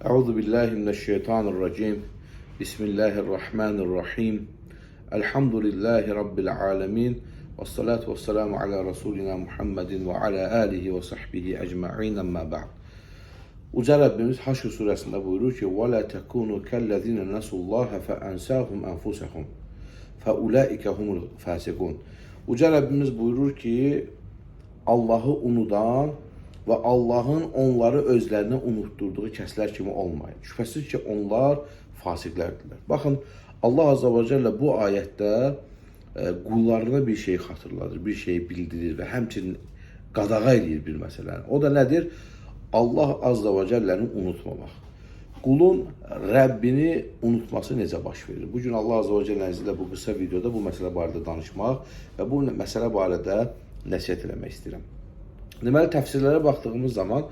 Euzu billahi mineşşeytanirracim. Bismillahirrahmanirrahim. Elhamdülillahi rabbil alamin. Ves salatu vesselamu ala rasulina Muhammedin ve ala alihi ve sahbihi ecmaîn. Amma ba'd. Uca Rabbimiz Haşr suresinde buyurur ki: "Ve la tekunu kellezine nasullaha fe ensahum enfusahum. Fe ulaike humul fasikun." Uca Rabbimiz buyurur ki, Allah'ı unudan ve Allah'ın onları özlerine unutturduğu kəslər kimi olmayın. Şübhəsiz ki, onlar fasiklərdirlər. Baxın, Allah Azze ve Celle bu ayette qullarına bir şey xatırladır, bir şey bildirir ve həmçinin qadağa edir bir məsələni. O da nədir? Allah Azze ve Celle'ni unutmamaq. Qulun Rəbbini unutması necə baş verir? Bugün Allah Azze ve Celle'nin izniyle bu kısa videoda bu məsələ barədə danışmaq və bu məsələ barədə nəsihət eləmək istəyirəm. Deməli, təfsirlərə baxdığımız zaman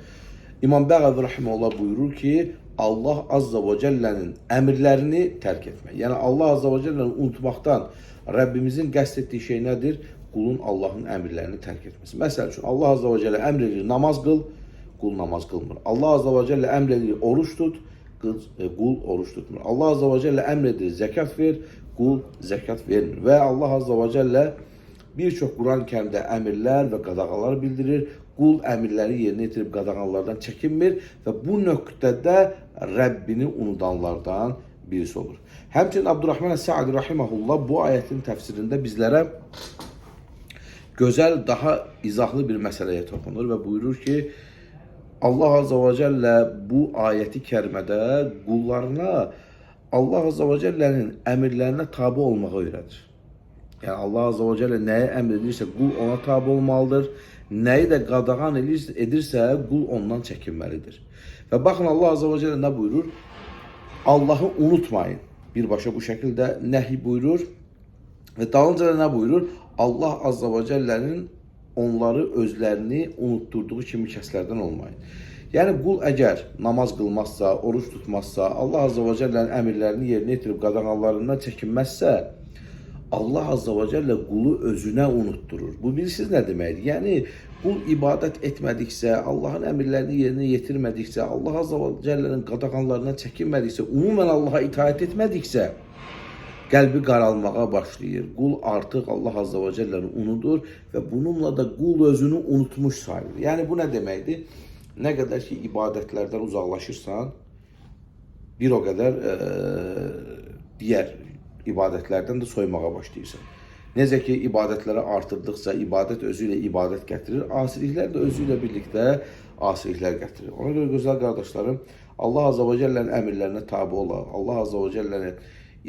İmam Bəğəvi Rahimehullah buyurur ki, Allah Azze ve Celle'nin əmrlərini tərk etmək. Yəni Allah Azze ve Celle'ni unutmaqdan Rəbbimizin qəsd etdiyi şey nədir? Qulun Allahın əmrlərini tərk etməsi. Məsəl üçün Allah Azze ve Celle əmr edir namaz qıl, qul namaz qılmır. Allah Azze ve Celle əmr edir oruç tut, qul oruç tutmur. Allah Azze ve Celle əmr edir zəkat ver, qul zəkat vermir. Və Allah Azze ve Celle birçok Kur'an-ı Kerim'de əmirlər və qadağalar bildirir. Qul əmirləri yerinə yetirib qadağalardan çəkinmir və bu nöqtədə Rəbbini unudanlardan birisi olur. Həmçinin Abdurrahman Sa'di Rahimehullah bu ayetin təfsirində bizlərə gözəl, daha izahlı bir məsələyə toxunur və buyurur ki, Allah Azze ve Celle bu ayeti kərimədə qullarına Allah Azze ve Celle'nin əmirlərinə tabi olmağı öyrədir. Yani Allah Azze ve Celle nəyə əmr edirsə qul ona tabi olmalıdır. Nəyi də qadağan edirsə qul ondan çəkinməlidir. Və baxın Allah Azze ve Celle nə buyurur? Allah'ı unutmayın. Birbaşa bu şəkildə nəhi buyurur. Və dalınca da nə buyurur? Allah Azze ve Celle'nin onları özlərini unutturduğu kimi kəslərdən olmayın. Yəni qul əgər namaz qılmazsa, oruç tutmazsa, Allah Azze ve Celle'nin əmirlərini yerinə yetirib qadağalarından çəkinməzsə, Allah Azze ve Celle qulu özünə unutturur. Bu bilirsiniz nə deməkdir? Yəni qul ibadət etmədiksə, Allahın əmirlərini yerinə yetirmədiksə, Allah Azze ve Celle'nin qadağalarından çəkinmədiksə, ümumən Allah'a itaat etmədiksə, qəlbi qaralmağa başlayır. Qul artıq Allah Azze ve Celle'ni unudur və bununla da qul özünü unutmuş sayılır. Yəni bu nə deməkdir? Nə qədər ki ibadətlərdən uzaqlaşırsan, bir o qədər digər ibadətlərdən də soymağa başlayırsan. Necə ki ibadətləri artırdıqca ibadət özü ilə ibadət gətirir, asiliklər də özü ilə birlikdə asiliklər gətirir. Ona görə gözəl qardaşlarım, Allah Azze ve Celle'nin əmirlərinə tabi olaq, Allah Azze ve Celle'nin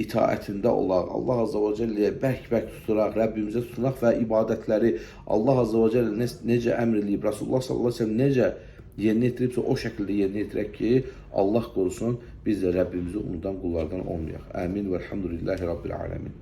itaətində olaq, Allah Azze ve Celle'yə bərk-bərk tuturaq, Rəbbimizə tutunaq və ibadətləri Allah Azze ve Celle necə əmr edib, Rasulullah sallallahu aleyhi ve sellem necə yerinə yetiribsə o şəkildə yerinə yetirək ki, Allah qorusun biz də Rəbbimizi unudan qullardan olmayaq. Amin və elhamdülillahi rabbil alamin.